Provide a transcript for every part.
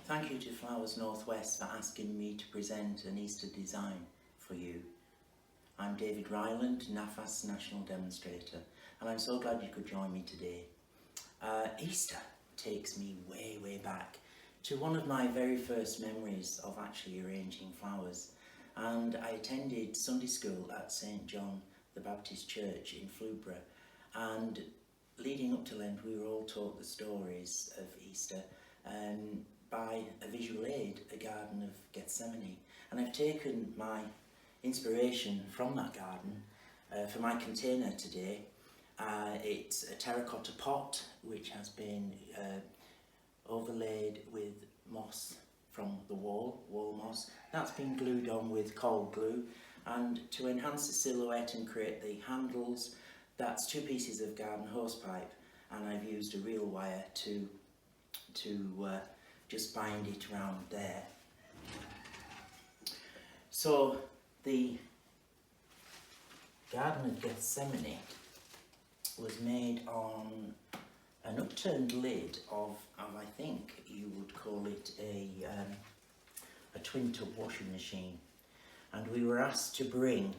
Thank you to Flowers Northwest for asking me to present an Easter design for you. I'm David Ryland, NAFA's National Demonstrator, and I'm so glad you could join me today. Easter takes me way back to one of my very first memories of actually arranging flowers, and I attended Sunday school at St John the Baptist Church in Cumbria, and leading up to Lent we were all taught the stories of Easter by a visual aid, a Garden of Gethsemane, and I've taken my inspiration from that garden for my container today. It's a terracotta pot which has been overlaid with moss from the wall moss. That's been glued on with cold glue, and to enhance the silhouette and create the handles, that's 2 pieces of garden hosepipe, and I've used a reel wire to just bind it around there. So the Garden of Gethsemane was made on an upturned lid of I think you would call it a twin tub washing machine, and we were asked to bring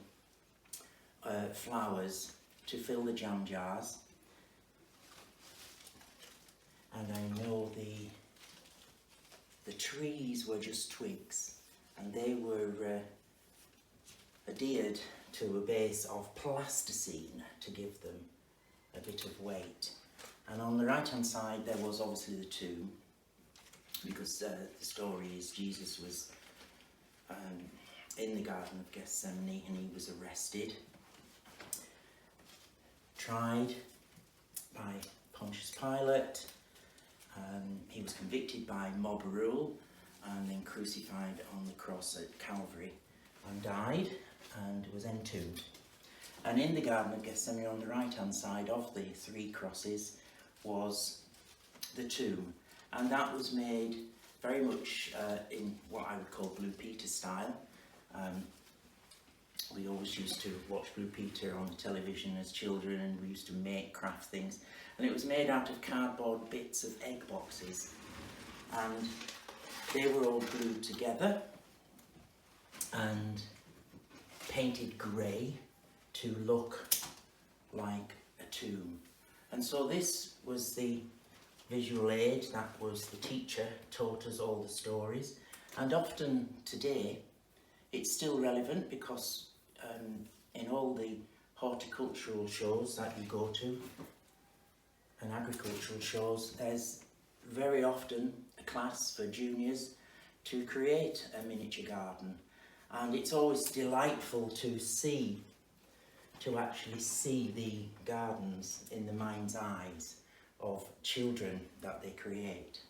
flowers to fill the jam jars, and I know the trees were just twigs, and they were adhered to a base of plasticine to give them a bit of weight. And on the right hand side there was obviously the tomb, because the story is Jesus was in the Garden of Gethsemane and he was arrested, tried by Pontius Pilate. He was convicted by mob rule and then crucified on the cross at Calvary and died and was entombed. And in the Garden of Gethsemane, on the right hand side of the 3 crosses, was the tomb, and that was made very much in what I would call Blue Peter style. We always used to watch Blue Peter on television as children, and we used to make craft things, and it was made out of cardboard bits of egg boxes, and they were all glued together and painted grey to look like a tomb. And so this was the visual aid, that was the teacher, taught us all the stories, and often today it's still relevant because in all the horticultural shows that you go to and agricultural shows, there's very often a class for juniors to create a miniature garden, and it's always delightful to actually see the gardens in the mind's eyes of children that they create.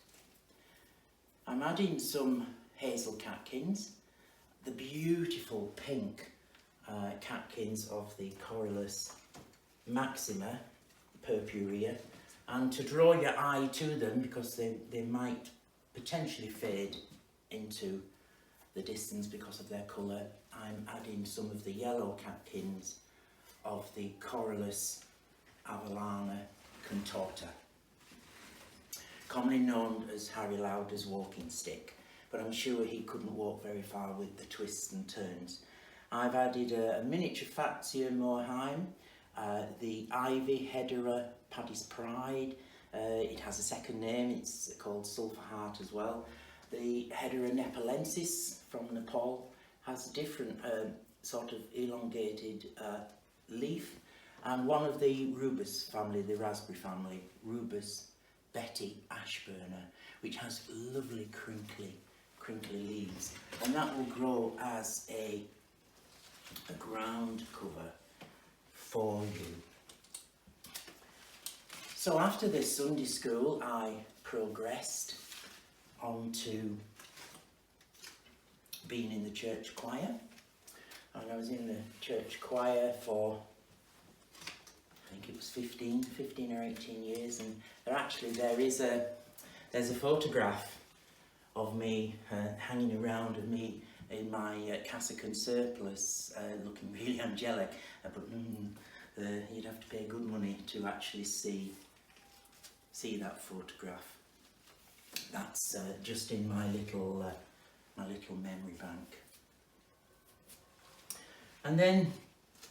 I'm adding some hazel catkins, the beautiful pink catkins of the Corylus maxima purpurea, and to draw your eye to them because they might potentially fade into the distance because of their colour, I'm adding some of the yellow catkins of the Corylus avellana contorta, commonly known as Harry Lauder's walking stick, but I'm sure he couldn't walk very far with the twists and turns. I've added a miniature Fatsia Moorheim, the Ivy Hedera Paddy's Pride. It has a second name, it's called Sulphur Heart as well. The Hedera nepalensis from Nepal has a different sort of elongated leaf, and one of the rubus family, the raspberry family, Rubus Betty Ashburner, which has lovely crinkly leaves, and that will grow as a ground cover for you. So after this Sunday school I progressed on to being in the church choir, and I was in the church choir for I think it was 15 or 18 years, and there's a photograph of me hanging around of me in my cassock and surplice, looking really angelic, but you'd have to pay good money to actually see that photograph. that's just in my little memory bank. And then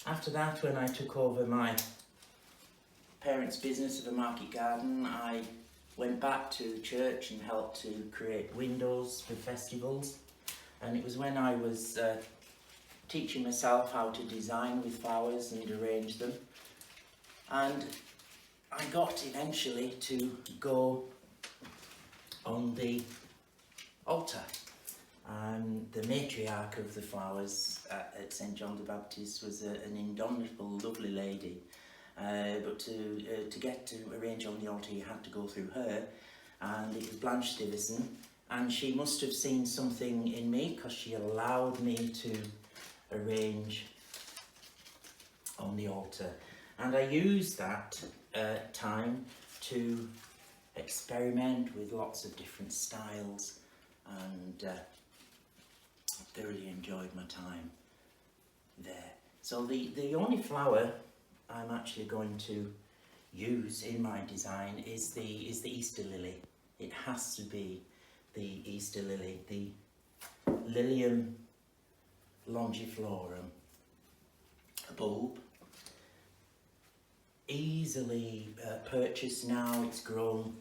after that, when I took over my parents' business of a market garden, I went back to church and helped to create windows for festivals. And it was when I was teaching myself how to design with flowers and arrange them. And I got eventually to go on the altar. The matriarch of the flowers at St John the Baptist was an indomitable, lovely lady. But to get to arrange on the altar, you had to go through her, and it was Blanche Stiverson, and she must have seen something in me because she allowed me to arrange on the altar. And I used that time to experiment with lots of different styles, and thoroughly enjoyed my time there. So the only flower I'm actually going to use in my design is the Easter lily. It has to be the Easter lily, the Lilium longiflorum, a bulb. Easily purchased now. It's grown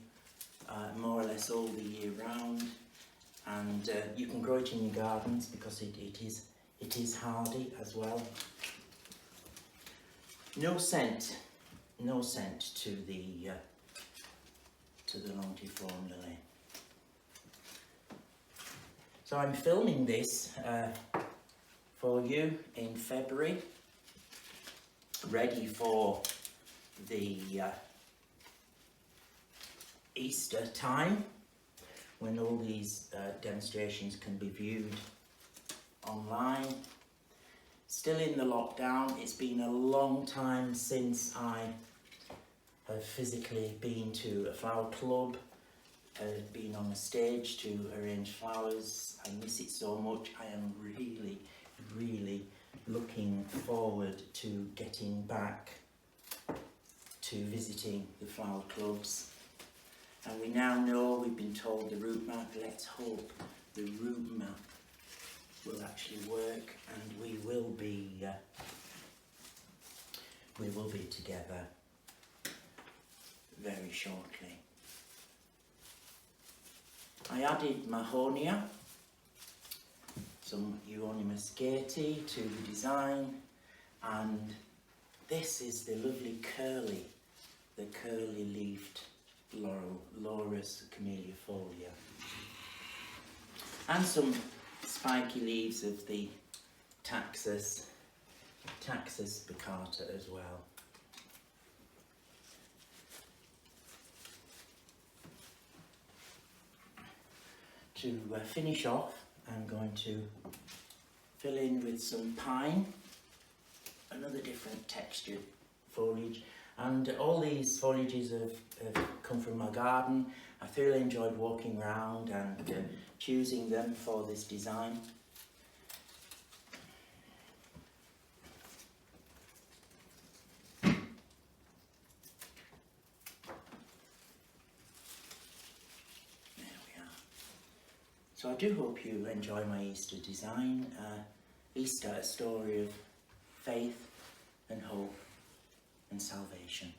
more or less all the year round, and you can grow it in your gardens because it is hardy as well. No scent to the longiflorum lily. So I'm filming this for you in February, ready for the Easter time, when all these demonstrations can be viewed online. Still in the lockdown. It's been a long time since I have physically been to a flower club, been on a stage to arrange flowers. I miss it so much. I am really, really looking forward to getting back to visiting the flower clubs. And we now know, we've been told the route map. Let's hope the route map will actually work, and we will be together very shortly. I added Mahonia, some Euonymus gati to the design, and this is the lovely curly leafed laurel, Laurus camelliifolia, and some spiky leaves of the Taxus baccata as well. To finish off, I'm going to fill in with some pine, another different textured foliage, and all these foliages have come from my garden. I thoroughly enjoyed walking around and choosing them for this design. So I do hope you enjoy my Easter design. Easter, a story of faith and hope and salvation.